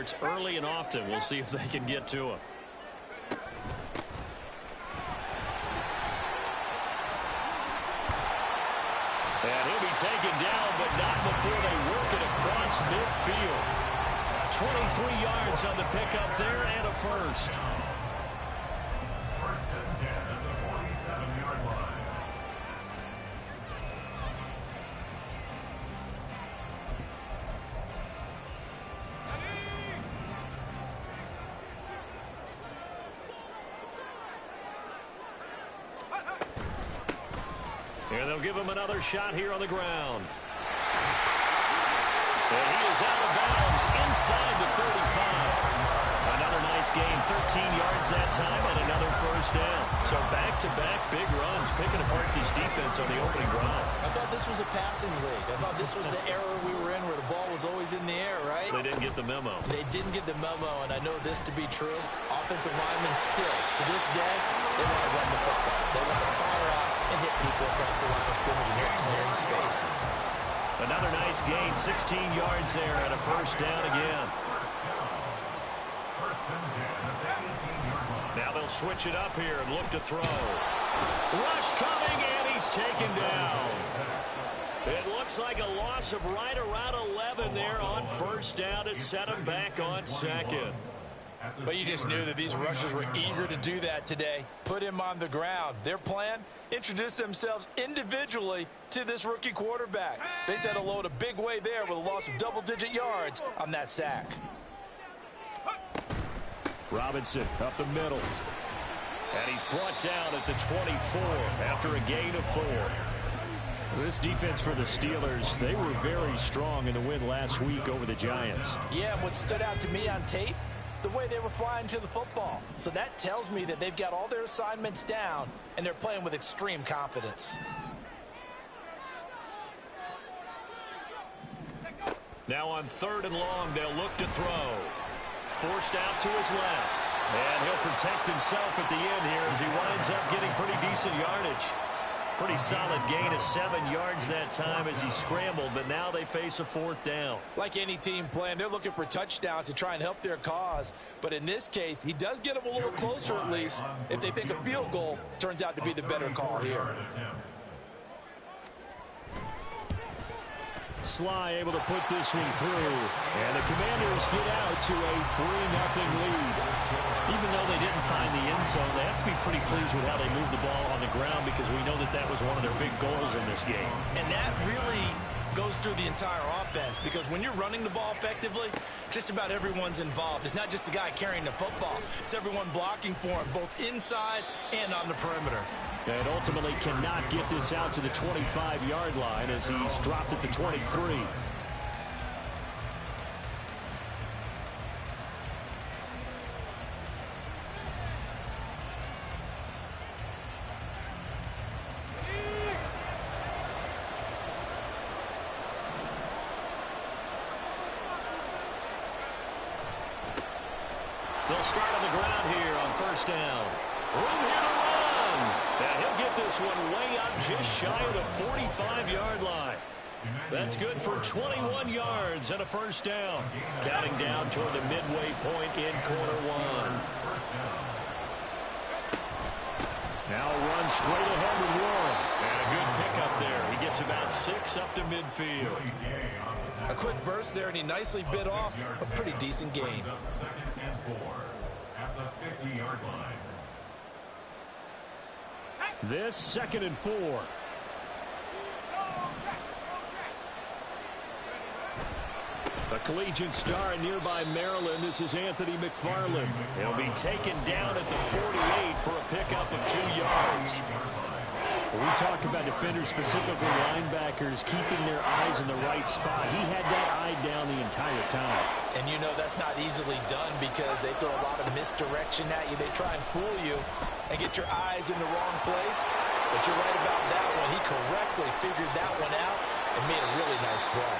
yards early and often. We'll see if they can get to him. And he'll be taken down, but not before they work it across midfield. 23 yards on the pickup there and a first. First and 10 at the 47-yard line. And they'll give him another shot here on the ground. And he is out of bounds inside the 35. Another nice gain, 13 yards that time, and another first down. So back-to-back big runs, picking apart this defense on the opening drive. I thought this was a passing league. I thought this was the era we were in where the ball was always in the air, right? They didn't get the memo. They didn't get the memo, and I know this to be true. Offensive linemen still, to this day, they want to run the football. They want to fire out and hit people across the line of scrimmage, and they're clearing space. Another nice gain, 16 yards there, and a first down again. Now they'll switch it up here and look to throw. Rush coming, and he's taken down. It looks like a loss of right around 11 there on first down to set him back on second. But you just knew that these rushers were eager to do that today. Put him on the ground. Their plan, introduce themselves individually to this rookie quarterback. They said hello in a big way there with a loss of double-digit yards on that sack. Robinson up the middle. And he's brought down at the 24 after a gain of 4. This defense for the Steelers, they were very strong in the win last week over the Giants. Yeah, what stood out to me on tape, the way they were flying to the football. So that tells me that they've got all their assignments down, and they're playing with extreme confidence. Now on 3rd and long, they'll look to throw. Forced out to his left. And he'll protect himself at the end here as he winds up getting pretty decent yardage. Pretty solid gain of 7 yards that time as he scrambled, but now they face a 4th down. Like any team playing, they're looking for touchdowns to try and help their cause. But in this case, he does get them a little closer at least if they think a field goal turns out to be the better call here. Sly able to put this one through. And the Commanders get out to a 3-0 lead. Even though they didn't find the end zone, they have to be pretty pleased with how they moved the ball on the ground because we know that that was one of their big goals in this game. And that really goes through the entire offense because when you're running the ball effectively, just about everyone's involved. It's not just the guy carrying the football. It's everyone blocking for him, both inside and on the perimeter. And ultimately cannot get this out to the 25-yard line as he's dropped at the 23. They'll start on the ground here on first down. Room here to run. And he'll get this one way up just shy of the 45-yard line. That's good for 21 yards and a first down. Counting down toward the midway point in quarter one. Now a run straight ahead with Warren. And a good pickup there. He gets about 6 up to midfield. A quick burst there, and he nicely bit off a pretty decent gain. Second and 4 at the 50-yard line. This 2nd and 4. A collegiate star in nearby Maryland. This is Anthony McFarland. He'll be taken down at the 48 for a pickup of 2 yards. When we talk about defenders, specifically linebackers, keeping their eyes in the right spot, he had that eye down the entire time. And you know that's not easily done because they throw a lot of misdirection at you. They try and fool you and get your eyes in the wrong place. But you're right about that one. He correctly figured that one out and made a really nice play.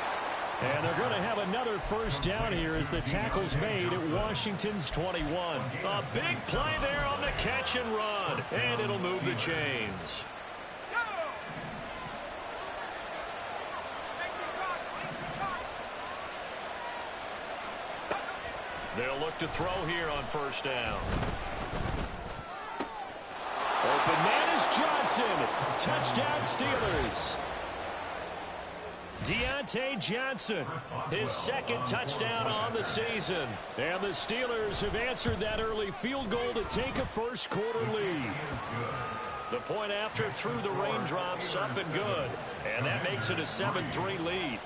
And they're going to have another first down here as the tackle's made at Washington's 21. A big play there on the catch and run. And it'll move the chains. They'll look to throw here on first down. Open man is Johnson. Touchdown Steelers. Deontay Johnson, his second touchdown on the season. And the Steelers have answered that early field goal to take a first quarter lead. The point after through the raindrops up and good. And that makes it a 7-3 lead.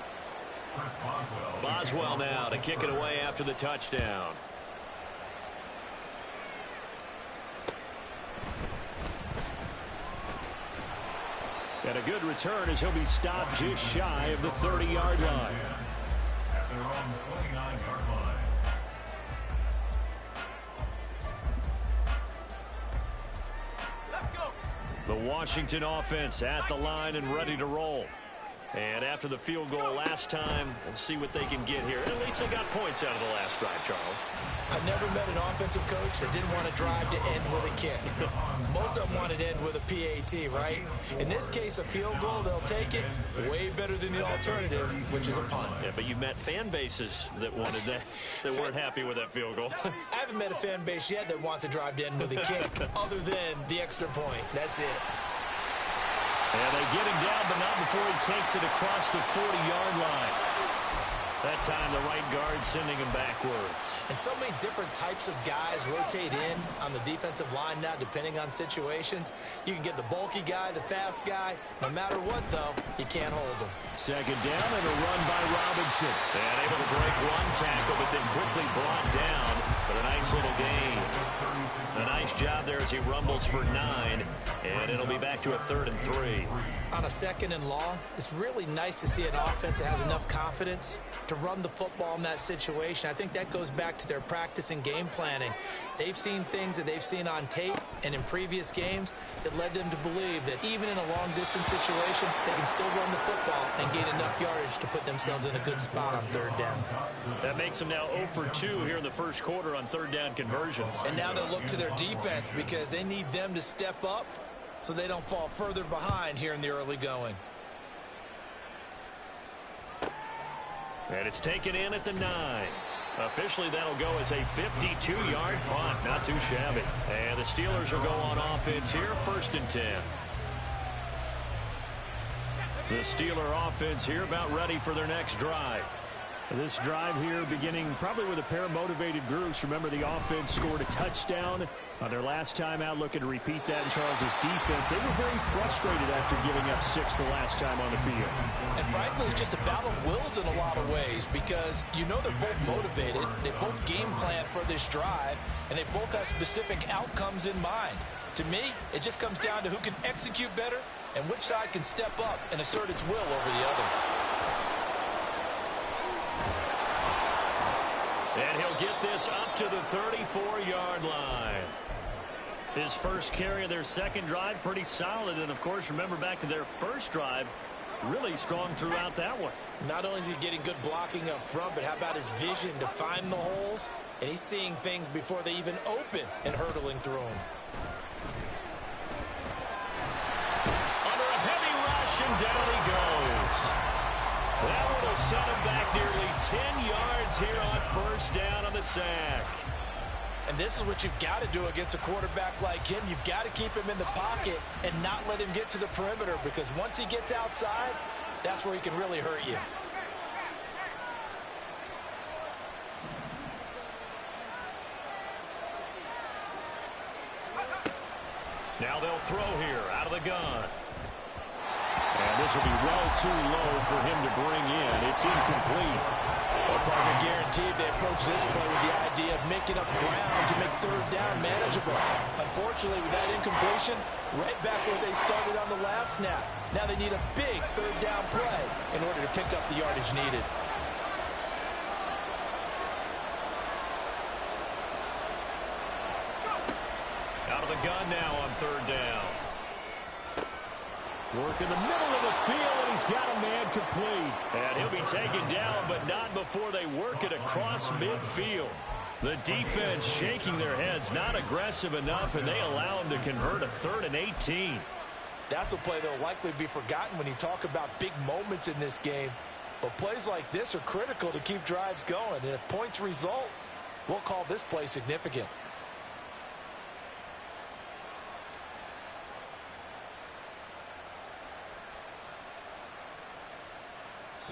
Boswell now to kick it away after the touchdown. And a good return as he'll be stopped just shy of the 30-yard line. At their own 29-yard line. Let's go. The Washington offense at the line and ready to roll. And after the field goal last time, we'll see what they can get here. At least they got points out of the last drive, Charles. I've never met an offensive coach that didn't want to drive to end with a kick. Most of them wanted to end with a PAT, right? In this case, a field goal, they'll take it. Way better than the alternative, which is a punt. Yeah, but you met fan bases that wanted that, that weren't happy with that field goal. I haven't met a fan base yet that wants to drive to end with a kick, other than the extra point. That's it. And they get him down, but not before he takes it across the 40-yard line. That time, the right guard sending him backwards. And so many different types of guys rotate in on the defensive line now, depending on situations. You can get the bulky guy, the fast guy. No matter what, though, you can't hold them. Second down and a run by Robinson. And able to break one tackle, but then quickly brought down for a nice little gain. A nice job there as he rumbles for 9. And it'll be back to a 3rd and 3. On a 2nd and long, it's really nice to see an offense that has enough confidence to run the football in that situation. I think that goes back to their practice and game planning. They've seen things that they've seen on tape and in previous games that led them to believe that even in a long-distance situation, they can still run the football and gain enough yardage to put themselves in a good spot on 3rd down. That makes them now 0 for 2 here in the first quarter on 3rd down conversions. And now they'll look to their defense because they need them to step up so they don't fall further behind here in the early going. And it's taken in at the 9. Officially, that'll go as a 52-yard punt. Not too shabby. And the Steelers will go on offense here, 1st and 10. The Steeler offense here about ready for their next drive. This drive here beginning probably with a pair of motivated groups. Remember, the offense scored a touchdown on their last time out, looking to repeat that in Charles's defense. They were very frustrated after giving up 6 the last time on the field. And frankly, it's just a battle of wills in a lot of ways because you know they're both motivated. They both game plan for this drive, and they both have specific outcomes in mind. To me, it just comes down to who can execute better and which side can step up and assert its will over the other. And he'll get this up to the 34-yard line. His first carry of their second drive, pretty solid. And, of course, remember back to their first drive, really strong throughout that one. Not only is he getting good blocking up front, but how about his vision to find the holes? And he's seeing things before they even open and hurdling through them. Under a heavy rush, and down he goes. That one will set him back nearly 10 yards here on first down on the sack. And this is what you've got to do against a quarterback like him. You've got to keep him in the pocket and not let him get to the perimeter, because once he gets outside, that's where he can really hurt you. Now they'll throw here out of the gun. And this will be well too low for him to bring in. It's incomplete. Well, partner, guaranteed they approach this play with the idea of making up ground to make 3rd down manageable. Unfortunately, with that incompletion, right back where they started on the last snap. Now they need a big 3rd down play in order to pick up the yardage needed. Out of the gun now on 3rd down. Work in the middle of the field, and he's got a man complete. And he'll be taken down, but not before they work it across midfield. The defense shaking their heads, not aggressive enough, and they allow him to convert a 3rd and 18. That's a play that will likely be forgotten when you talk about big moments in this game. But plays like this are critical to keep drives going. And if points result, We'll call this play significant.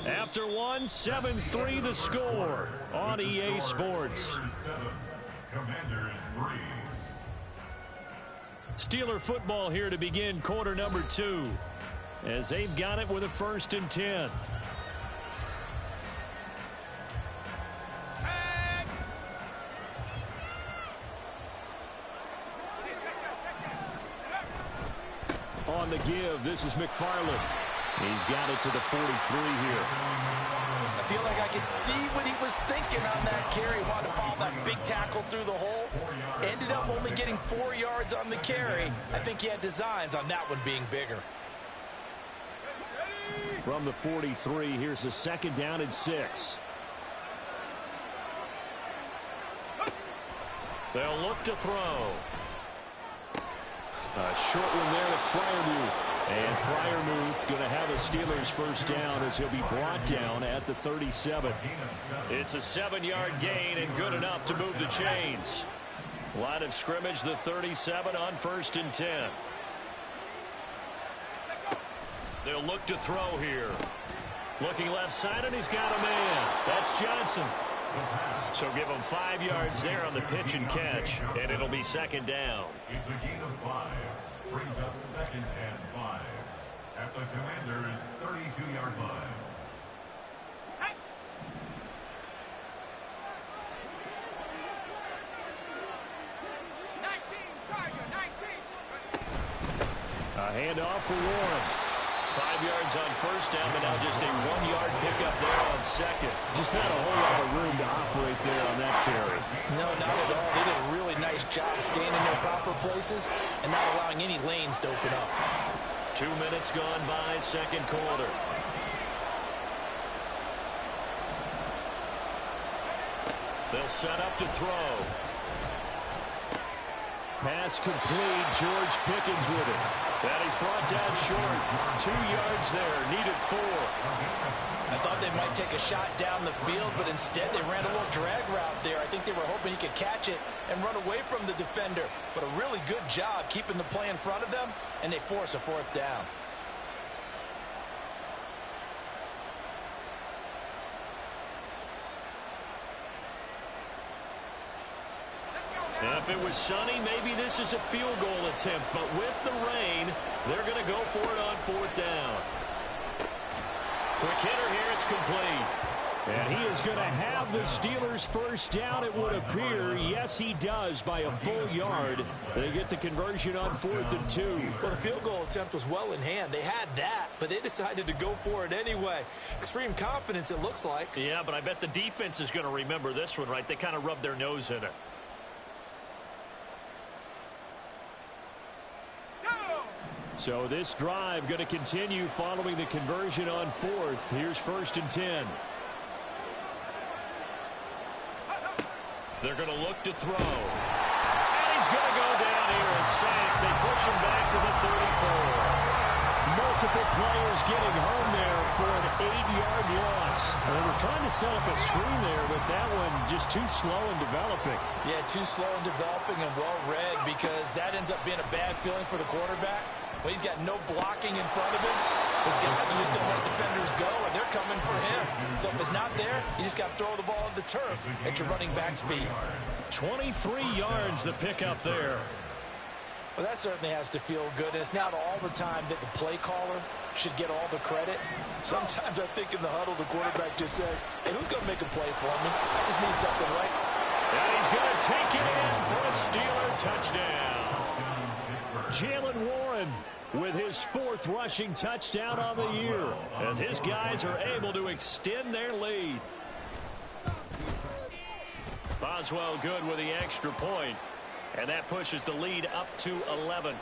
After one, 7-3 the score on EA Sports. Commanders 3. Steeler football here to begin quarter number 2 as they've got it with a 1st and 10. On the give, this is McFarland. He's got it to the 43 here. I feel like I could see what he was thinking on that carry. He wanted to follow that big tackle through the hole. Ended up only getting 4 yards on the carry. I think he had designs on that one being bigger. From the 43, here's the 2nd down and 6. They'll look to throw. A short one there to Freiermuth. And Freiermuth going to have a Steelers 1st down as he'll be brought down at the 37. It's a 7-yard gain and good enough to move the chains. Line of scrimmage, the 37 on 1st and 10. They'll look to throw here. Looking left side, and he's got a man. That's Johnson. So give him 5 yards there on the pitch and catch, and it'll be 2nd down. It's a gain of 5. Brings up 2nd and 5 at the Commanders' 32-yard line. A handoff for Warren. 5 yards on 1st down, but now just a 1-yard pickup there on 2nd. Just not a whole lot of room to operate there on that carry. No, not at all. They did a really nice job staying in their proper places and not allowing any lanes to open up. 2 minutes gone by, 2nd quarter. They'll set up to throw. Pass complete. George Pickens with it. And he's brought down short. 2 yards there. Needed 4. I thought they might take a shot down the field, but instead they ran a little drag route there. I think they were hoping he could catch it and run away from the defender. But a really good job keeping the play in front of them, and they force a 4th down. If it was sunny, maybe this is a field goal attempt. But with the rain, they're going to go for it on 4th down. Quick hitter here, it's complete. And he is going to have the Steelers 1st down, it would appear. Yes, he does by a full yard. They get the conversion on 4th and 2. Well, the field goal attempt was well in hand. They had that, but they decided to go for it anyway. Extreme confidence, it looks like. Yeah, but I bet the defense is going to remember this one, right? They kind of rubbed their nose in it. So this drive going to continue following the conversion on 4th. Here's 1st and 10. They're going to look to throw. And he's going to go down here and sack. They push him back to the 34. Multiple players getting home there for an 8-yard loss. They were trying to set up a screen there, but that one just too slow in developing. Yeah, too slow in developing and well read, because that ends up being a bad feeling for the quarterback. Well, he's got no blocking in front of him. His guys are just going to let defenders go, and they're coming for him. So if it's not there, you just got to throw the ball at the turf at your running back's feet. 23 yards the pickup there. Well, that certainly has to feel good. And it's not all the time that the play caller should get all the credit. Sometimes I think in the huddle, the quarterback just says, hey, who's going to make a play for me? I just need something right. And he's going to take it in for a Steeler touchdown. Jalen Warren with his 4th rushing touchdown on the year as his guys are able to extend their lead. Boswell good with the extra point, and that pushes the lead up to 11.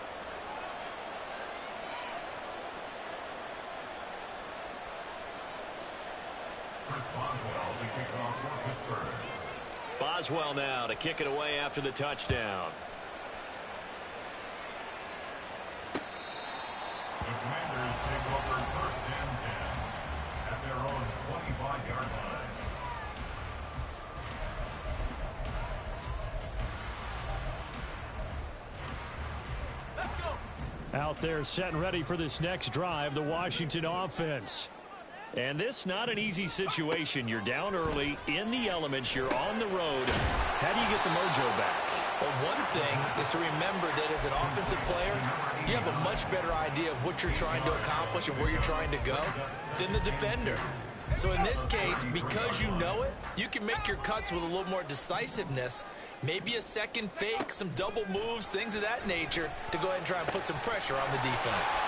Boswell now to kick it away after the touchdown. The Commanders take over 1st and 10 at their own 25-yard line. Out there set and ready for this next drive, the Washington offense. And this not an easy situation. You're down early, in the elements, you're on the road. How do you get the mojo back? Well, one thing is to remember that as an offensive player, you have a much better idea of what you're trying to accomplish and where you're trying to go than the defender. So in this case, because you know it, you can make your cuts with a little more decisiveness. Maybe a second fake, some double moves, things of that nature to go ahead and try and put some pressure on the defense.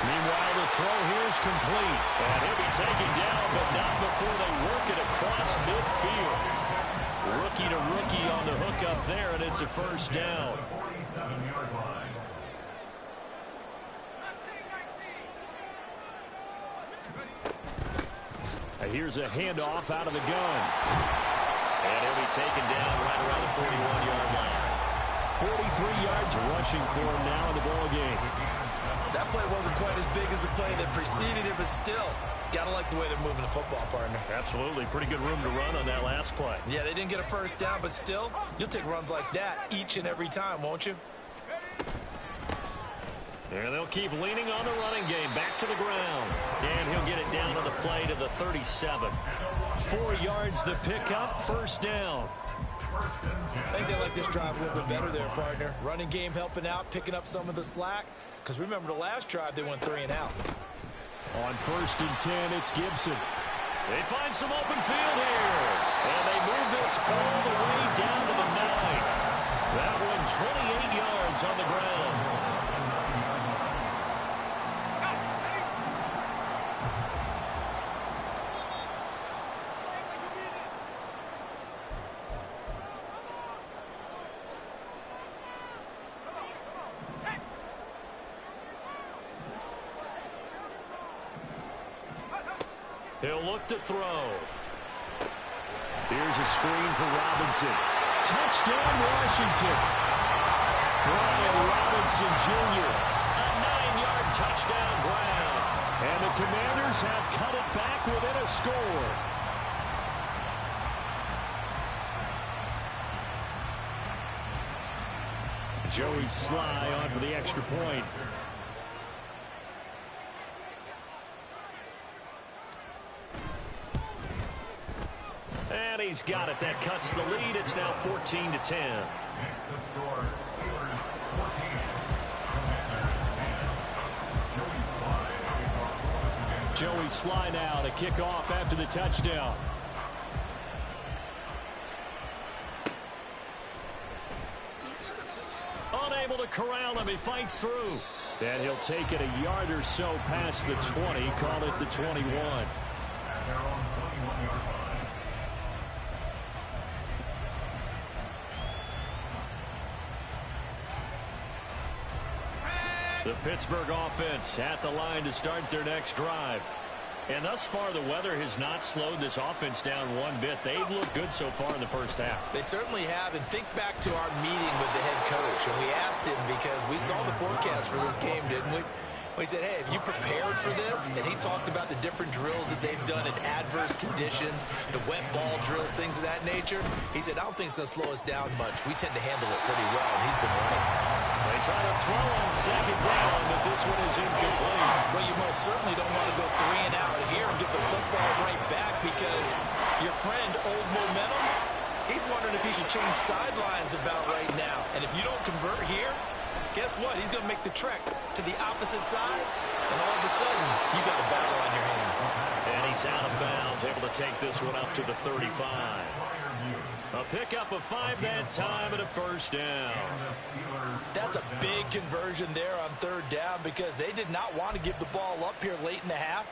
Meanwhile, the throw here is complete. And he'll be taken down, but not before they work it across midfield. Rookie to rookie on the hook up there, and it's a first down. Here's a handoff out of the gun. And he'll be taken down right around the 41-yard line. 43 yards rushing for him now in the ball game. That play wasn't quite as big as the play that preceded it, but still, gotta like the way they're moving the football, partner. Absolutely. Pretty good room to run on that last play. Yeah, they didn't get a first down, but still, you'll take runs like that each and every time, won't you? And they'll keep leaning on the running game. Back to the ground. And he'll get it down to the play to the 37. 4 yards the pickup. First down. I think they like this drive a little bit better there, partner. Running game helping out, picking up some of the slack. Because remember, the last drive, they went 3 and out. On 1st and 10, it's Gibson. They find some open field here. And they move this all the way down to the 9. That one 28 yards on the ground. He'll look to throw. Here's a screen for Robinson. Touchdown, Washington. Brian Robinson Jr. A 9-yard touchdown ground. And the Commanders have cut it back within a score. Joey Sly on for the extra point. And he's got it. That cuts the lead. It's now 14-10. Next to score, Steelers 14. Joey Sly now to kick off after the touchdown. Unable to corral him. He fights through. And he'll take it a yard or so past the 20. Call it the 21. The Pittsburgh offense at the line to start their next drive. And thus far, the weather has not slowed this offense down one bit. They've looked good so far in the first half. They certainly have. And think back to our meeting with the head coach. And we asked him because we saw the forecast for this game, didn't we? We said, hey, have you prepared for this? And he talked about the different drills that they've done in adverse conditions, the wet ball drills, things of that nature. He said, I don't think it's going to slow us down much. We tend to handle it pretty well, and he's been right. They try to throw on second down, but this one is incomplete. Well, you most certainly don't want to go 3 and out here and get the football right back because your friend, Old Momentum, he's wondering if he should change sidelines about right now. And if you don't convert here, guess what? He's going to make the trek to the opposite side, and all of a sudden, you got a battle on your hands. And he's out of bounds, able to take this one up to the 35. A pickup of 5 that time and a first down. That's a big conversion there on 3rd down because they did not want to give the ball up here late in the half.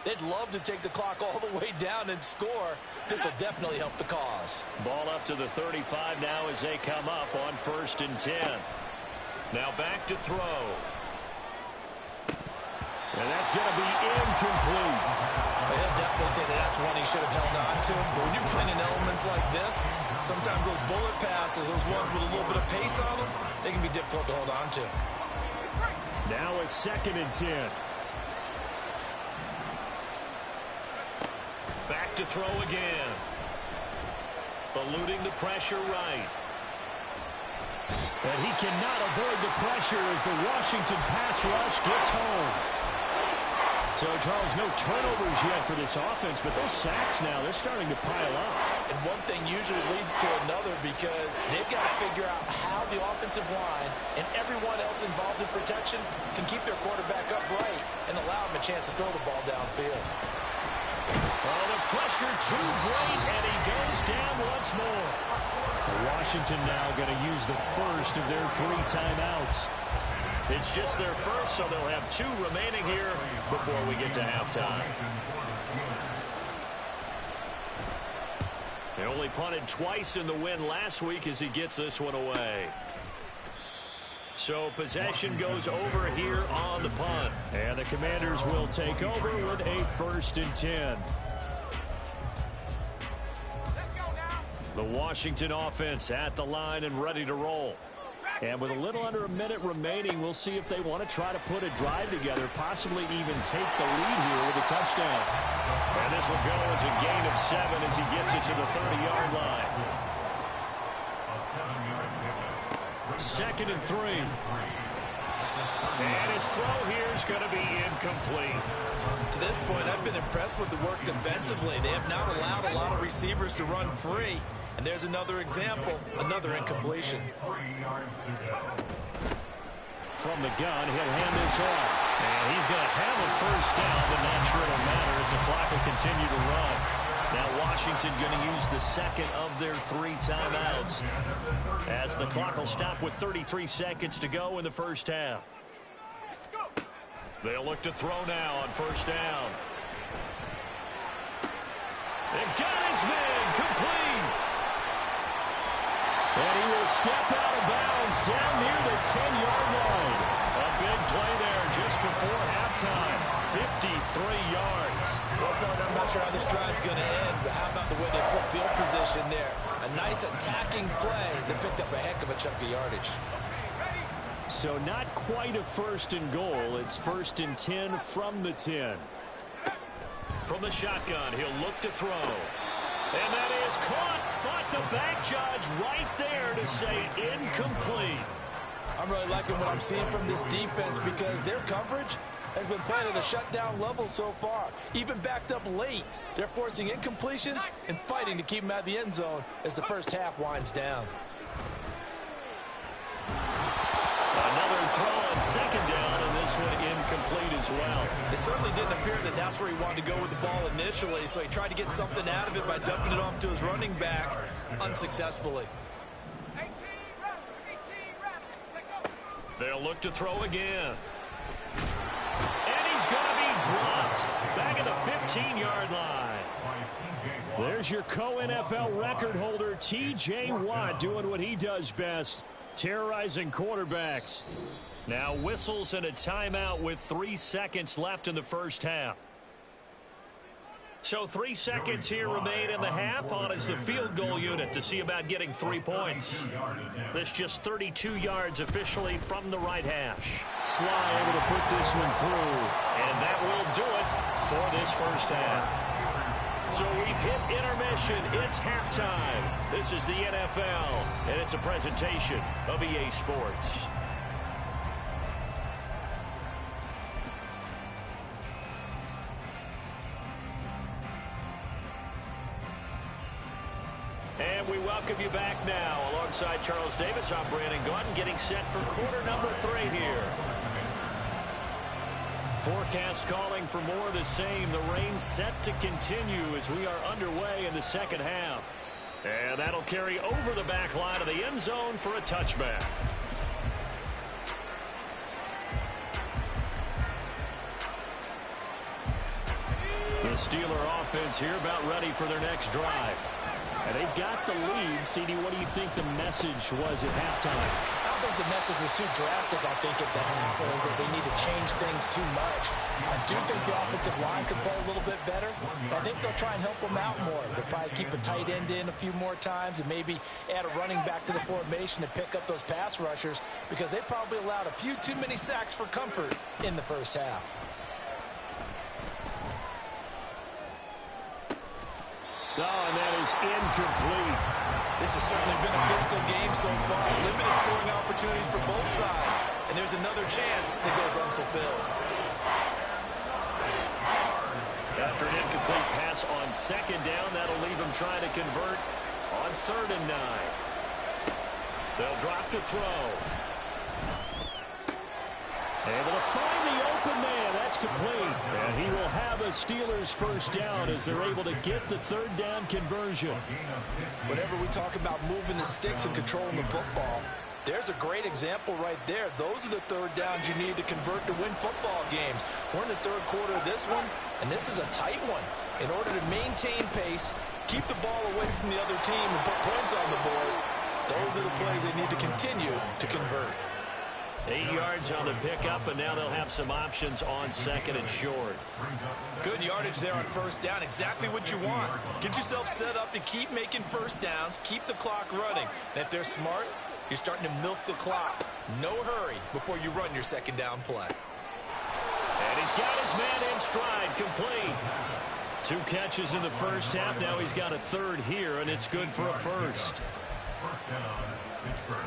They'd love to take the clock all the way down and score. This will definitely help the cause. Ball up to the 35 now as they come up on 1st and 10. Now back to throw. And that's going to be incomplete. He'll definitely say that that's one he should have held on to. But when you're playing in elements like this, sometimes those bullet passes, those ones with a little bit of pace on them, they can be difficult to hold on to. Now a 2nd and 10. Back to throw again. Eluding the pressure right. And he cannot avoid the pressure as the Washington pass rush gets home. So, Charles, no turnovers yet for this offense, but those sacks now, they're starting to pile up. And one thing usually leads to another because they've got to figure out how the offensive line and everyone else involved in protection can keep their quarterback upright and allow him a chance to throw the ball downfield. Oh, the pressure too great, and he goes down once more. Washington now going to use the first of their 3 timeouts. It's just their first, so they'll have 2 remaining here before we get to halftime. They only punted twice in the win last week as he gets this one away. So possession goes over here on the punt. And the Commanders will take over with a 1st and 10. The Washington offense at the line and ready to roll. And with a little under a minute remaining, we'll see if they want to try to put a drive together, possibly even take the lead here with a touchdown. And this will go as a gain of 7 as he gets it to the 30-yard line. 2nd and 3. And his throw here is going to be incomplete. To this point, I've been impressed with the work defensively. They have not allowed a lot of receivers to run free. And there's another example, another incompletion. From the gun, he'll hand this off. And he's going to have a 1st down, but not sure it'll matter as the clock will continue to run. Now Washington going to use the 2nd of their 3 timeouts as the clock will stop with 33 seconds to go in the 1st half. They'll look to throw now on 1st down. And got his man complete. And he will step out of bounds down near the 10-yard line. A big play there just before halftime. 53 yards. Well, partner, I'm not sure how this drive's going to end, but how about the way they flip field position there? A nice attacking play that picked up a heck of a chunk of yardage. So not quite a 1st and goal. It's 1st and 10 from the 10. From the shotgun, he'll look to throw. And that is caught, but the back judge right there to say incomplete. I'm really liking what I'm seeing from this defense because their coverage has been playing at a shutdown level so far. Even backed up late, they're forcing incompletions and fighting to keep them out of the end zone as the 1st half winds down. Another throw on 2nd down, and this one incomplete as well. It certainly didn't appear that that's where he wanted to go with the ball initially, so he tried to get something out of it by dumping it off to his running back unsuccessfully. They'll look to throw again. And he's going to be dropped back at the 15-yard line. There's your co-NFL record holder, T.J. Watt, doing what he does best, terrorizing quarterbacks. Now whistles and a timeout with 3 seconds left in the 1st half. So 3 seconds here remain in the half on as the field goal unit to see about getting 3 points. This just 32 yards officially from the right hash. Sly able to put this one through, and that will do it for this 1st half. So we've hit intermission. It's halftime. This is the NFL, and it's a presentation of EA Sports. And we welcome you back now. Alongside Charles Davis, I'm Brandon Gaudin, getting set for quarter number 3 here. Forecast calling for more of the same. The rain set to continue as we are underway in the 2nd half. And that'll carry over the back line of the end zone for a touchback. The Steeler offense here about ready for their next drive. And they've got the lead. CD, what do you think the message was at halftime? I don't think the message was too drastic, I think, at the half, or that they need to change things too much. I do think the offensive line could play a little bit better. I think they'll try and help them out more. They'll probably keep a tight end in a few more times and maybe add a running back to the formation to pick up those pass rushers because they probably allowed a few too many sacks for comfort in the 1st half. Oh, and that is incomplete. This has certainly been a physical game so far. Limited scoring opportunities for both sides. And there's another chance that goes unfulfilled. After an incomplete pass on second down, that'll leave him trying to convert on 3rd and 9. They'll drop to throw. Able to find the open man. That's complete. And he will have a Steelers first down as they're able to get the 3rd down conversion. Whenever we talk about moving the sticks and controlling the football, there's a great example right there. Those are the 3rd downs you need to convert to win football games. We're in the 3rd quarter of this one, and this is a tight one. In order to maintain pace, keep the ball away from the other team, and put points on the board, those are the plays they need to continue to convert. 8 yards on the pickup, and now they'll have some options on 2nd and short. Good yardage there on 1st down. Exactly what you want. Get yourself set up to keep making 1st downs, keep the clock running. And if they're smart, you're starting to milk the clock. No hurry before you run your 2nd down play. And he's got his man in stride, complete. 2 catches in the first half. Now he's got a 3rd here, and it's good for a first. 1st down, Pittsburgh.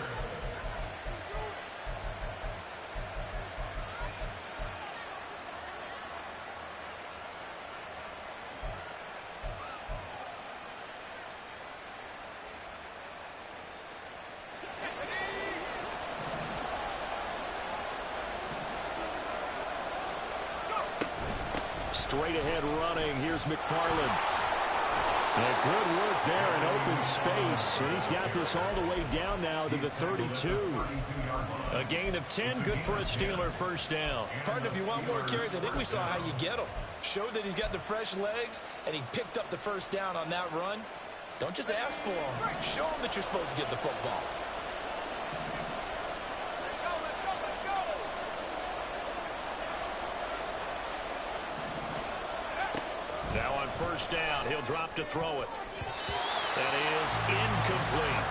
Straight ahead running. Here's McFarland. And good work there in open space. And he's got this all the way down now to the 32. A gain of 10. Good for a Steeler first down. Partner, if you want more carries, I think we saw how you get them. Showed that he's got the fresh legs, and he picked up the first down on that run. Don't just ask for him. Show him that you're supposed to get the football. Now on 1st down, he'll drop to throw it. That is incomplete.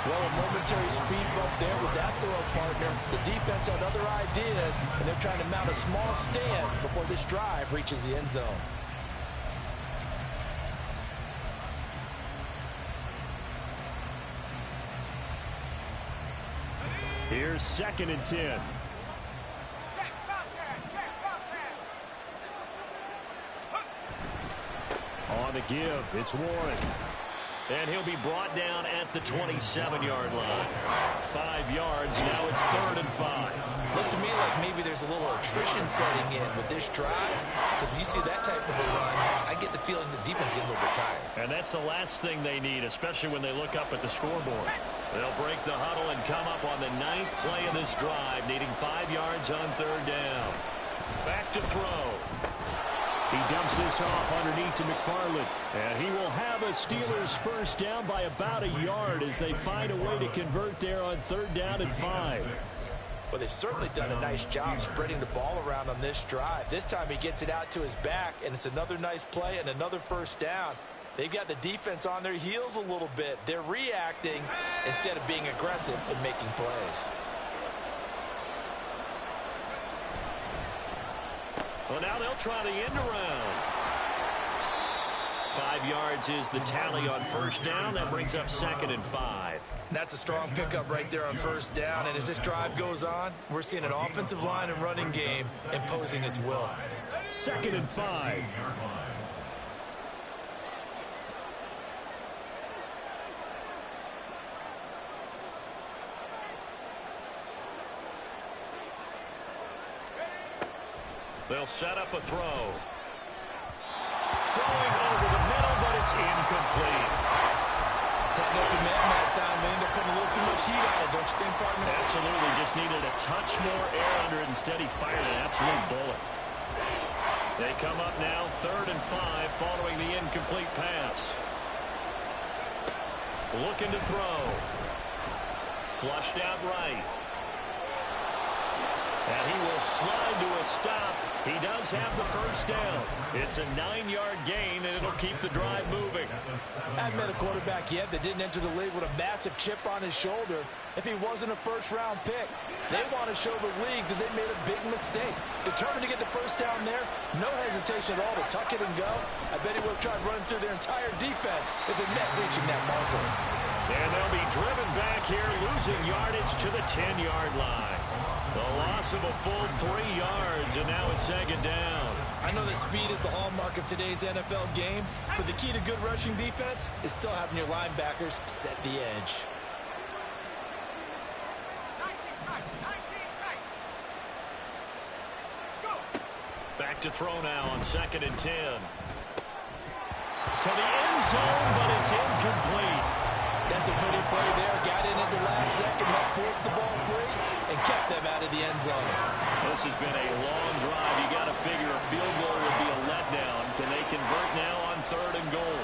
Well, a momentary speed bump there with that throw, partner. The defense had other ideas, and they're trying to mount a small stand before this drive reaches the end zone. Here's 2nd and 10. On the give, it's Warren. And he'll be brought down at the 27-yard line. 5 yards, now it's 3rd and 5. Looks to me like maybe there's a little attrition setting in with this drive, because when you see that type of a run, I get the feeling the defense getting a little bit tired. And that's the last thing they need, especially when they look up at the scoreboard. They'll break the huddle and come up on the 9th play of this drive, needing 5 yards on 3rd down. Back to throw. He dumps this off underneath to McFarland. And he will have a Steelers first down by about a yard as they find a way to convert there on 3rd down and 5. Well, they've certainly done a nice job spreading the ball around on this drive. This time he gets it out to his back, and it's another nice play and another first down. They've got the defense on their heels a little bit. They're reacting instead of being aggressive and making plays. Well, now they'll try the end around. 5 yards is the tally on 1st down. That brings up 2nd and 5. That's a strong pickup right there on 1st down. And as this drive goes on, we're seeing an offensive line and running game imposing its will. 2nd and 5. They'll set up a throw. Throwing over the middle, but it's incomplete. That open man that time, they end up putting a little too much heat on it, don't you think, partner? Absolutely. Just needed a touch more air under it. Instead, he fired an absolute bullet. They come up now, 3rd and 5, following the incomplete pass. Looking to throw. Flushed out right. And he will slide to a stop. He does have the first down. It's a 9-yard gain, and it'll keep the drive moving. I haven't met a quarterback yet that didn't enter the league with a massive chip on his shoulder if he wasn't a first-round pick. They want to show the league that they made a big mistake. Determined to get the first down there, no hesitation at all to tuck it and go. I bet he would have tried running through their entire defense if it meant reaching that marker. And they'll be driven back here, losing yardage to the 10-yard line. The loss of a full 3 yards, and now it's second down. I know that speed is the hallmark of today's NFL game, but the key to good rushing defense is still having your linebackers set the edge. Back to throw now on 2nd and 10. To the end zone, but it's incomplete. That's a pretty play there. Got in at the last second, helped force the ball free, and kept them out of the end zone. This has been a long drive. You got to figure a field goal would be a letdown. Can they convert now on 3rd and goal?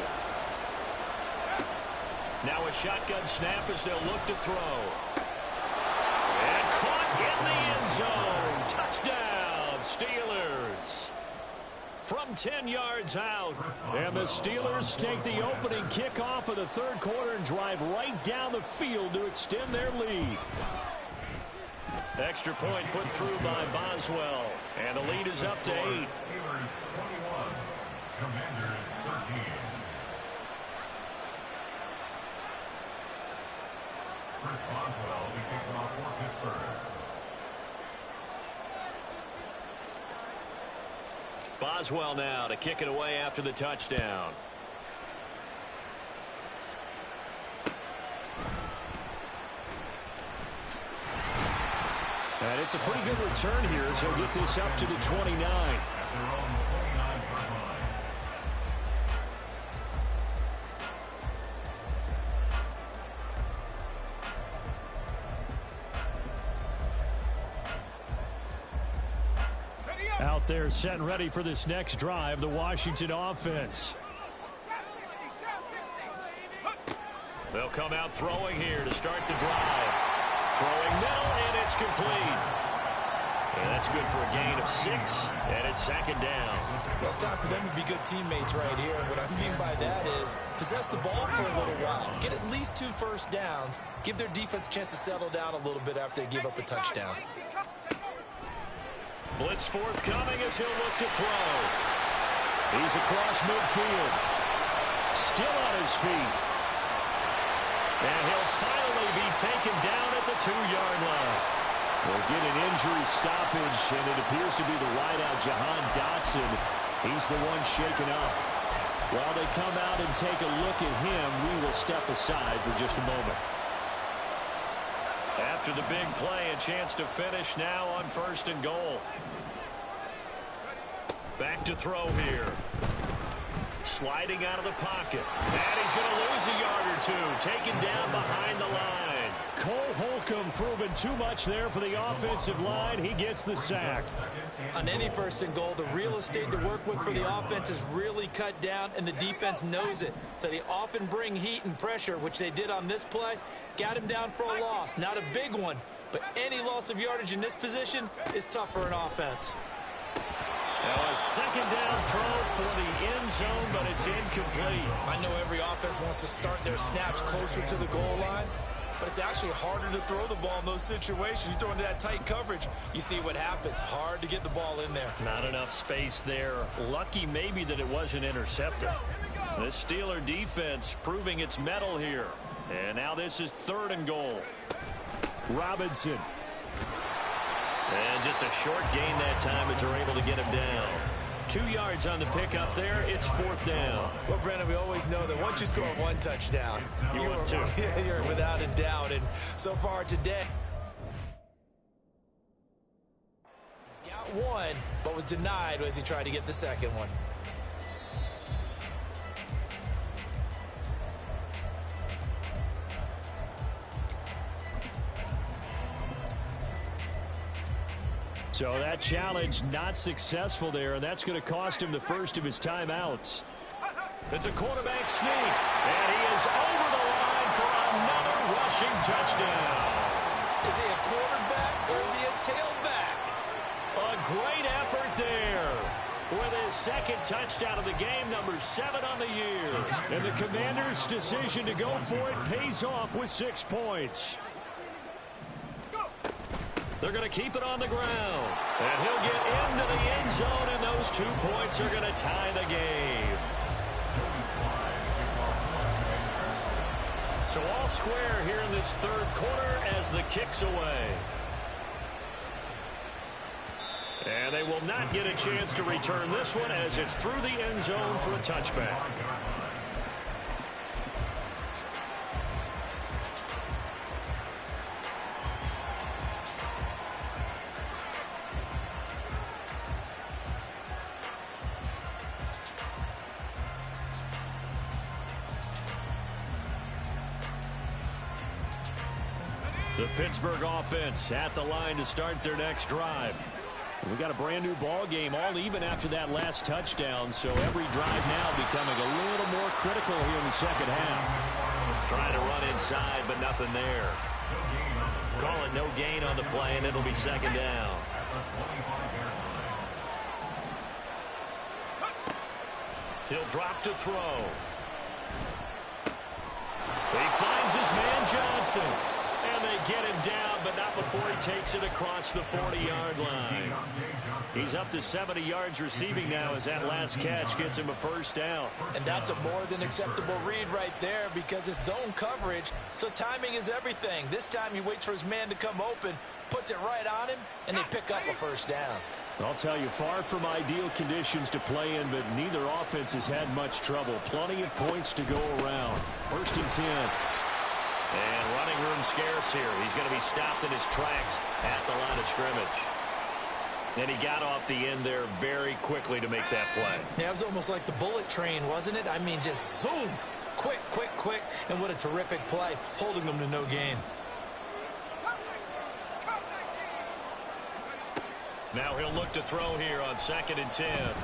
Now a shotgun snap as they'll look to throw. And caught in the end zone. Touchdown, Steelers. From 10 yards out. And the Steelers take the opening kickoff of the 3rd quarter and drive right down the field to extend their lead. Extra point put through by Boswell. And the lead is up to 8. Steelers 21, Commanders 13. Chris Boswell to kick off for Pittsburgh. Boswell now to kick it away after the touchdown. And it's a pretty good return here as he'll get this up to the 29. At their own 29-yard line. Out there set and ready for this next drive, the Washington offense. They'll come out throwing here to start the drive. Throwing middle, and it's complete. And that's good for a gain of 6, and it's 2nd down. Well, it's time for them to be good teammates right here. What I mean by that is possess the ball for a little while. Get at least 2 first downs. Give their defense a chance to settle down a little bit after they give up a touchdown. Blitz forthcoming as he'll look to throw. He's across midfield. Still on his feet. And he'll finally be taken down at the 2-yard line. We'll get an injury stoppage, and it appears to be the wideout, Jahan Dotson. He's the one shaken up. While they come out and take a look at him, we will step aside for just a moment. After the big play, a chance to finish now on 1st and goal. Back to throw here. Sliding out of the pocket. And he's going to lose a yard or 2. Taken down behind the line. Cole Holcomb proving too much there for the offensive line. He gets the sack. On any 1st and goal, the real estate to work with for the offense is really cut down, and the defense knows it. So they often bring heat and pressure, which they did on this play. Got him down for a loss. Not a big one, but any loss of yardage in this position is tough for an offense. Now a 2nd down throw for the end zone, but it's incomplete. I know every offense wants to start their snaps closer to the goal line, but it's actually harder to throw the ball in those situations. You throw into that tight coverage, you see what happens. Hard to get the ball in there. Not enough space there. Lucky maybe that it wasn't intercepted. The Steeler defense proving its mettle here. And now this is 3rd and goal. Robinson. And just a short gain that time as they're able to get him down. 2 yards on the pickup there. It's 4th down. Well, Brandon, we always know that once you score 1 touchdown, you're without a doubt. And so far today, he's got 1, but was denied as he tried to get the 2nd one. So that challenge not successful there, and that's going to cost him the first of his timeouts. It's a quarterback sneak, and he is over the line for another rushing touchdown. Is he a quarterback or is he a tailback? A great effort there. With his 2nd touchdown of the game, number 7 on the year. And the Commanders' decision to go for it pays off with 6 points. They're going to keep it on the ground. And he'll get into the end zone, and those 2 points are going to tie the game. So all square here in this third quarter as the kick's away. And they will not get a chance to return this one as it's through the end zone for a touchback. The Pittsburgh offense at the line to start their next drive. We got a brand new ball game, all even after that last touchdown, so every drive now becoming a little more critical here in the second half. Trying to run inside, but nothing there. Calling no gain on the play, and it'll be second down. He'll drop to throw. He finds his man Johnson. And they get him down, but not before he takes it across the 40-yard line. He's up to 70 yards receiving now as that last catch gets him a first down. And that's a more than acceptable read right there because it's zone coverage, so timing is everything. This time he waits for his man to come open, puts it right on him, and they pick up a first down. I'll tell you, far from ideal conditions to play in, but neither offense has had much trouble. Plenty of points to go around. First and 10. And running room scarce here. He's going to be stopped in his tracks at the line of scrimmage. And he got off the end there very quickly to make that play. Yeah, it was almost like the bullet train, wasn't it? I mean, just zoom. Quick, quick, quick. And what a terrific play, holding them to no gain. Now he'll look to throw here on 2nd and 10.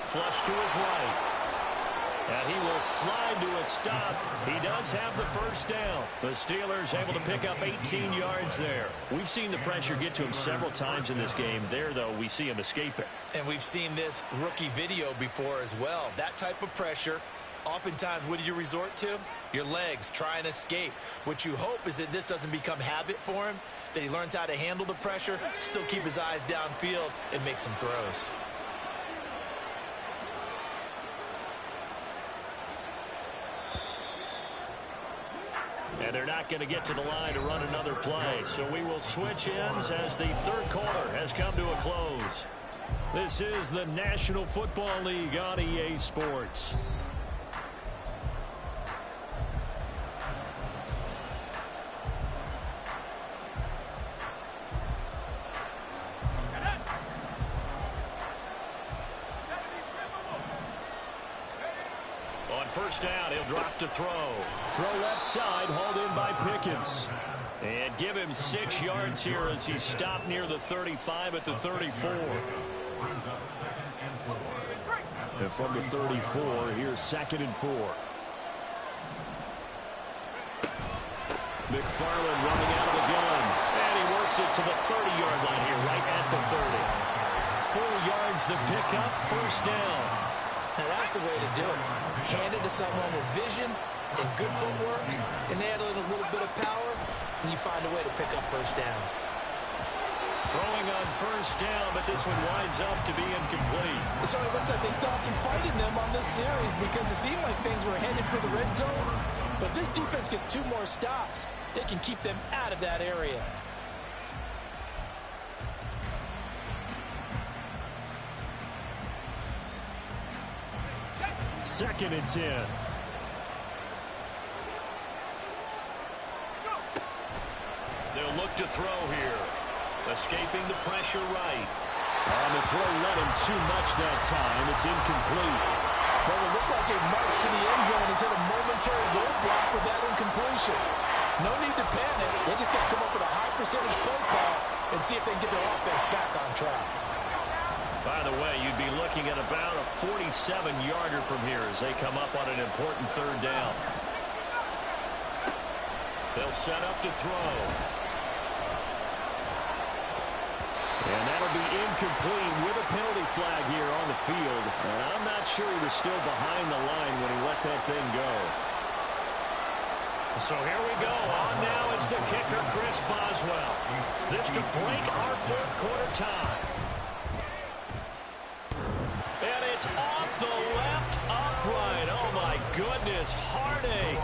Flush to his right. And he will slide to a stop. He does have the first down. The Steelers able to pick up 18 yards there. We've seen the pressure get to him several times in this game. There, though, we see him escape it. And we've seen this rookie video before as well. That type of pressure, oftentimes, what do you resort to? Your legs, try and escape. What you hope is that this doesn't become habit for him, that he learns how to handle the pressure, still keep his eyes downfield, and make some throws. And they're not going to get to the line to run another play. So we will switch ends as the third quarter has come to a close. This is the National Football League on EA Sports. First down, he'll drop to throw. Throw left side, hauled in by Pickens. And give him 6 yards here as he's stopped near the 35 at the 34. And from the 34, here's 2nd and 4. McFarland running out of the gun. And he works it to the 30-yard line here, right at the 30. 4 yards the pickup, first down. Now that's the way to do it. Hand it to someone with vision and good footwork, and add a little bit of power, and you find a way to pick up first downs. Throwing on first down, but this one winds up to be incomplete. So it looks like they still have some fight in them on this series because it seemed like things were headed for the red zone. But this defense gets 2 more stops. They can keep them out of that area. Second and 10. They'll look to throw here. Escaping the pressure right. The throw let him too much that time. It's incomplete. Well, it looked like a march to the end zone has hit a momentary roadblock with that incompletion. No need to panic. They just got to come up with a high percentage play call and see if they can get their offense back on track. By the way, you'd be looking at about a 47-yarder from here as they come up on an important third down. They'll set up to throw. And that'll be incomplete with a penalty flag here on the field. And I'm not sure he was still behind the line when he let that thing go. So here we go. On now is the kicker, Chris Boswell. This to break our fourth quarter tie. And it's off the left upright. Oh, my goodness. Heartache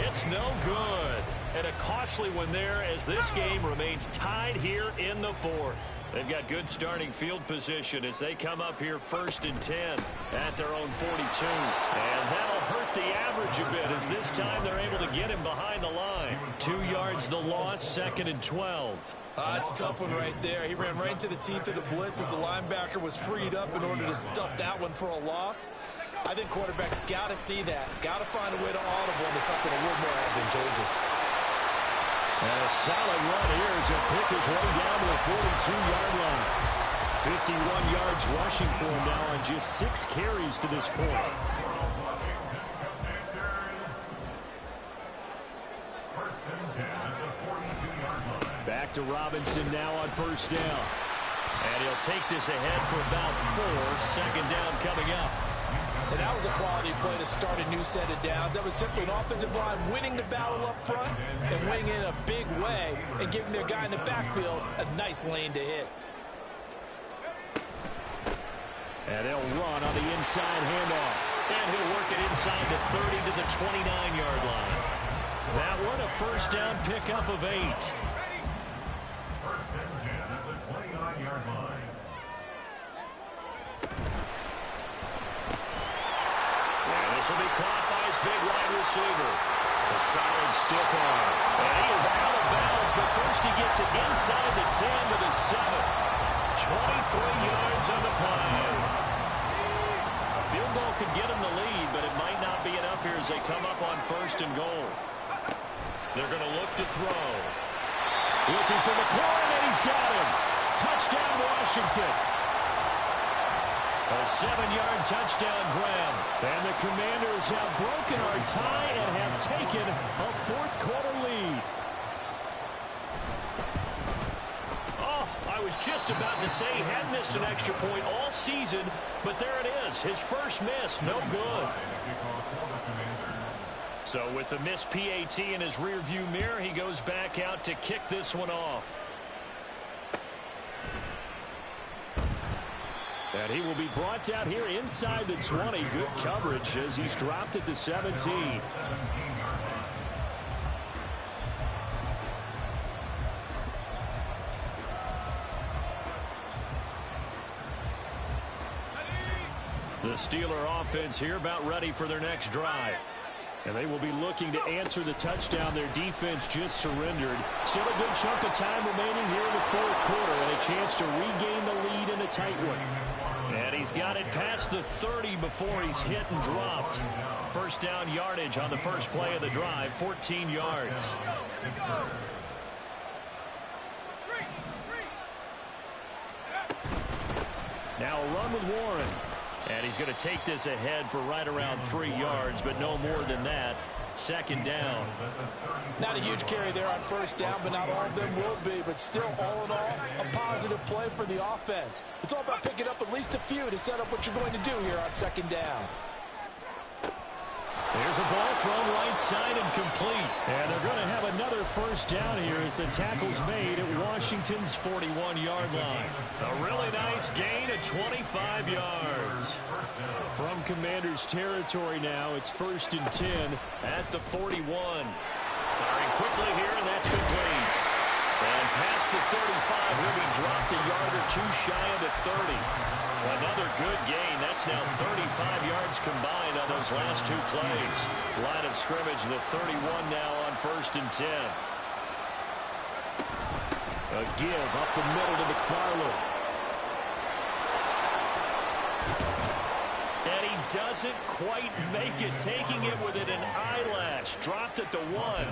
It's no good. And a costly one there as this game remains tied here in the fourth. They've got good starting field position as they come up here 1st and 10 at their own 42. And that'll hurt the average a bit as this time they're able to get him behind the line. 2 yards the loss, 2nd and 12. It's a tough one right there. He ran right into the teeth of the blitz as the linebacker was freed up in order to stop that one for a loss. I think quarterbacks got to see that. Got to find a way to audible into something a little more advantageous. And a solid run here as he'll pick his way down to the 42-yard line. 51 yards rushing for him now on just 6 carries to this point. Back to Robinson now on 1st down. And he'll take this ahead for about 4. 2nd down coming up. And that was a quality play to start a new set of downs. That was simply an offensive line winning the battle up front and winning in a big way and giving their guy in the backfield a nice lane to hit. And they'll run on the inside handoff. And he'll work it inside the 30 to the 29-yard line. That one a 1st down pickup of 8. 1st and 10 at the 29-yard line. This will be caught by his big wide receiver. A solid stiff arm. And he is out of bounds, but first he gets it inside the 10 to the 7. 23 yards on the play. A field goal could get him the lead, but it might not be enough here as they come up on 1st and goal. They're going to look to throw. Looking for McLaurin, and he's got him. Touchdown, Washington. A 7-yard touchdown grab. And the Commanders have broken our tie and have taken a 4th quarter lead. Oh, I was just about to say he had missed an extra point all season, but there it is. His first miss, no good. So with the missed PAT in his rearview mirror, he goes back out to kick this one off. And he will be brought out here inside the 20. Good coverage as he's dropped at the 17. The Steeler offense here about ready for their next drive. And they will be looking to answer the touchdown their defense just surrendered. Still a good chunk of time remaining here in the 4th quarter and a chance to regain the lead in a tight one. And he's got it past the 30 before he's hit and dropped. 1st down yardage on the first play of the drive, 14 yards. Now a run with Warren. And he's going to take this ahead for right around 3 yards, but no more than that. 2nd down. Not a huge carry there on 1st down, but not all of them will be. But still, all in all, a positive play for the offense. It's all about picking up at least a few to set up what you're going to do here on 2nd down. There's a ball thrown right side and complete. And they're going to have another 1st down here as the tackle's made at Washington's 41-yard line. A really nice gain of 25 yards. From Commanders territory now, it's 1st and 10 at the 41. Firing quickly here, and that's complete. And past the 35, he'll be dropped a yard or 2 shy of the 30. Another good gain. That's now 35 yards combined on those last 2 plays. Line of scrimmage, the 31 now on 1st and 10. A give up the middle to McFarland. And he doesn't quite make it, taking it within an eyelash. Dropped at the 1.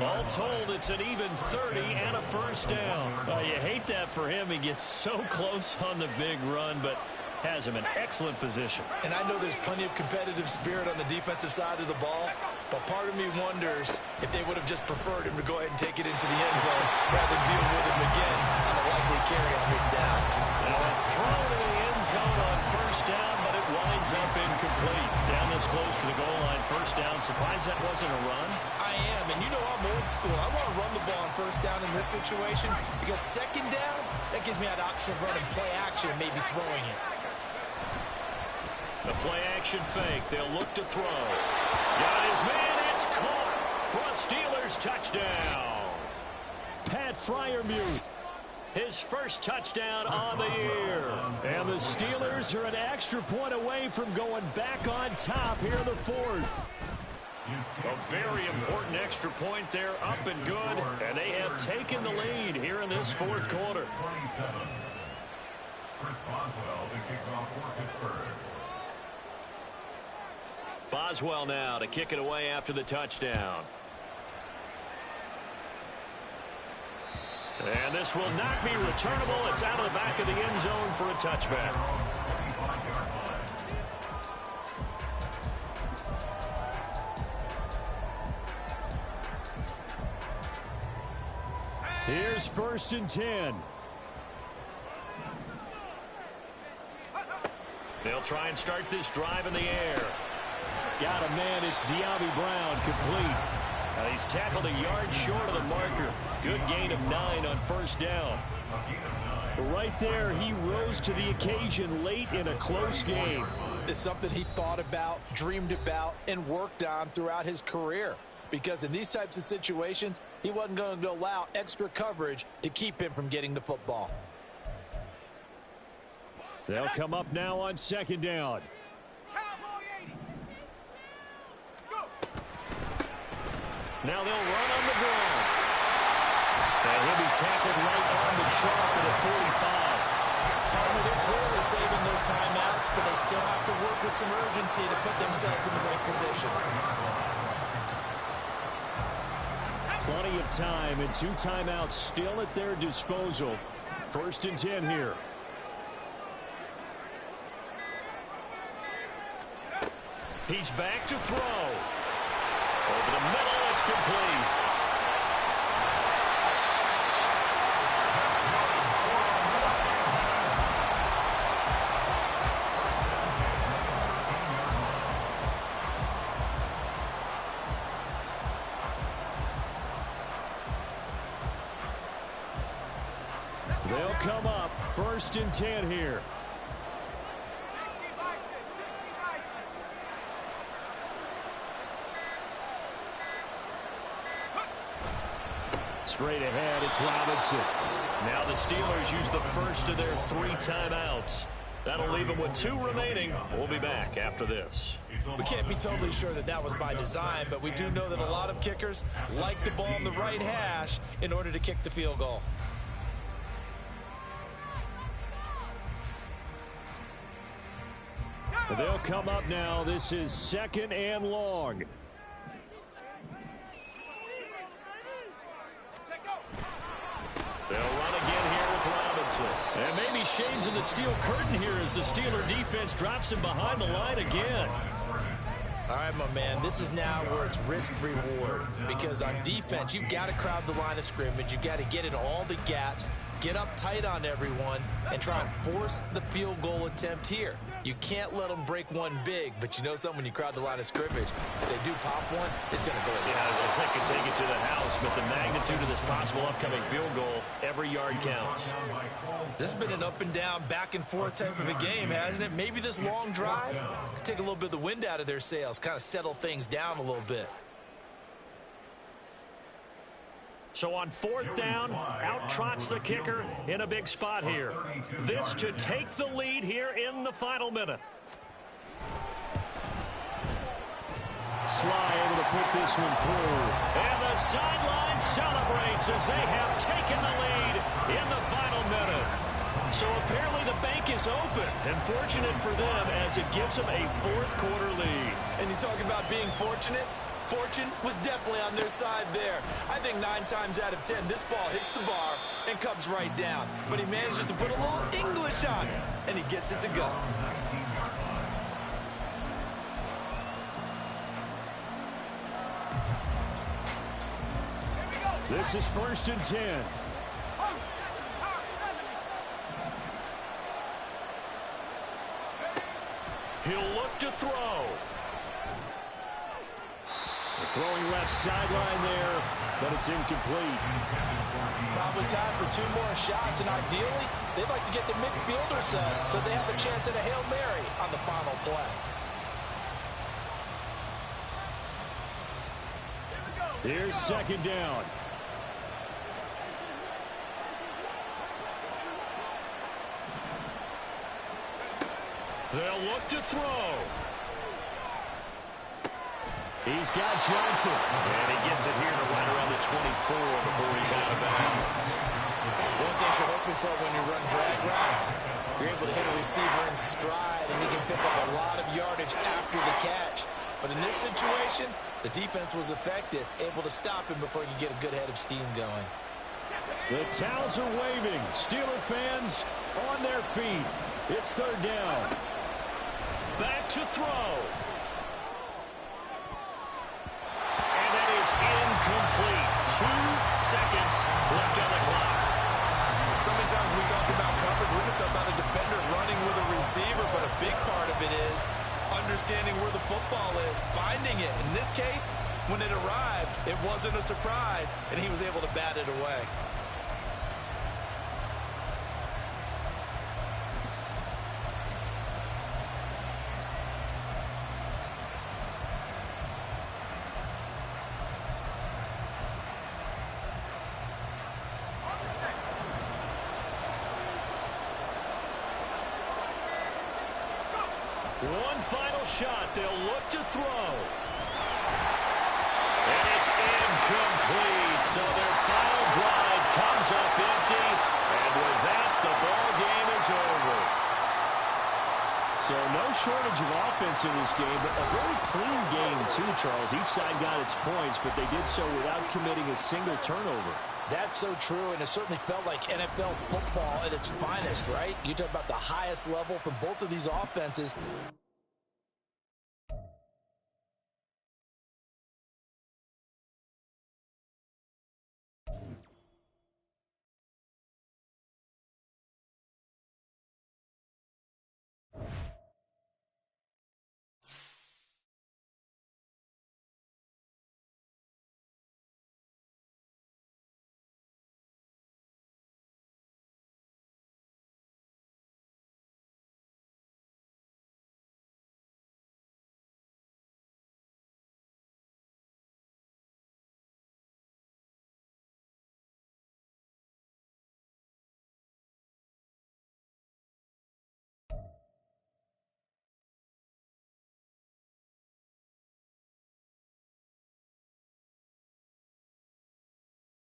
All told, it's an even 30 and a 1st down. You hate that for him. He gets so close on the big run, but has him in excellent position. And I know there's plenty of competitive spirit on the defensive side of the ball, but part of me wonders if they would have just preferred him to go ahead and take it into the end zone rather than deal with him again on a likely carry on this down. Now a throw to the end zone on 1st down, but it winds up incomplete. Down this close to the goal line, 1st down. Surprised that wasn't a run? I am, and you know I'm old school. I want to run the ball on 1st down in this situation because 2nd down, that gives me an option of running play action and maybe throwing it. The play action fake. They'll look to throw. Got his man. It's caught. for a Steelers touchdown. Pat Freiermuth, his first touchdown on the year. And the Steelers are an extra point away from going back on top here in the fourth. A very important extra point there, up and good. And they have taken the lead here in this fourth quarter. Chris Boswell to kick off for Pittsburgh. Boswell now to kick it away after the touchdown. And this will not be returnable. It's out of the back of the end zone for a touchback. Here's 1st and 10. They'll try and start this drive in the air. Got a man. It's De'Ami Brown, complete. He's tackled a yard short of the marker. Good gain of 9 on 1st down. Right there, he rose to the occasion late in a close game. It's something he thought about, dreamed about, and worked on throughout his career. Because in these types of situations, he wasn't going to allow extra coverage to keep him from getting the football. They'll come up now on 2nd down. Now they'll run on the ground. And he'll be tackled right on the chalk at the 45. They're clearly saving those timeouts, but they still have to work with some urgency to put themselves in the right position. Plenty of time and 2 timeouts still at their disposal. 1st and 10 here. He's back to throw. Over the middle, it's complete. They'll come up 1st and 10 here. Straight ahead, it's Robinson. Now the Steelers use the first of their 3 timeouts. That'll leave them with 2 remaining. We'll be back after this. We can't be totally sure that that was by design, but we do know that a lot of kickers like the ball on the right hash in order to kick the field goal. They'll come up now. This is 2nd and long. They'll run again here with Robinson. And maybe shades of the steel curtain here as the Steeler defense drops him behind the line again. All right, my man, this is now where it's risk-reward. Because on defense, you've got to crowd the line of scrimmage. You've got to get in all the gaps, get up tight on everyone, and try and force the field goal attempt here. You can't let them break one big, but you know something, when you crowd the line of scrimmage, if they do pop one, it's going to go. Yeah, as I said, could take it to the house, but the magnitude of this possible upcoming field goal, every yard counts. This has been an up and down, back and forth type of a game, hasn't it? Maybe this long drive could take a little bit of the wind out of their sails, kind of settle things down a little bit. So on 4th down, out trots the kicker in a big spot here. This to take the lead here in the final minute. Sly able to put this one through. And the sideline celebrates as they have taken the lead in the final minute. So apparently the bank is open, and fortunate for them as it gives them a 4th quarter lead. And you talk about being fortunate. Fortune was definitely on their side there. I think 9 times out of 10, this ball hits the bar and comes right down. But he manages to put a little English on it, and he gets it to go. This is 1st and 10. He'll look to throw. Throwing left sideline there, but it's incomplete. Probably time for 2 more shots, and ideally, they'd like to get the midfielder set so they have a chance at a Hail Mary on the final play. Here's second down. They'll look to throw. He's got Johnson. And he gets it here to right around the 24 before he's out of bounds. One thing you're hoping for when you run drag routes, you're able to hit a receiver in stride, and he can pick up a lot of yardage after the catch. But in this situation, the defense was effective, able to stop him before he could get a good head of steam going. The towels are waving. Steeler fans on their feet. It's third down. Back to throw. And that is incomplete. 2 seconds left on the clock. So many times when we talk about coverage, we're just about a defender running with a receiver, but a big part of it is understanding where the football is, finding it. In this case, when it arrived, it wasn't a surprise, and he was able to bat it away. One final shot. They'll look to throw. And it's incomplete. So their final drive comes up empty. And with that, the ball game is over. So no shortage of offense in this game, but a very clean game too, Charles. Each side got its points, but they did so without committing a single turnover. That's so true, and it certainly felt like NFL football at its finest, right? You talk about the highest level from both of these offenses.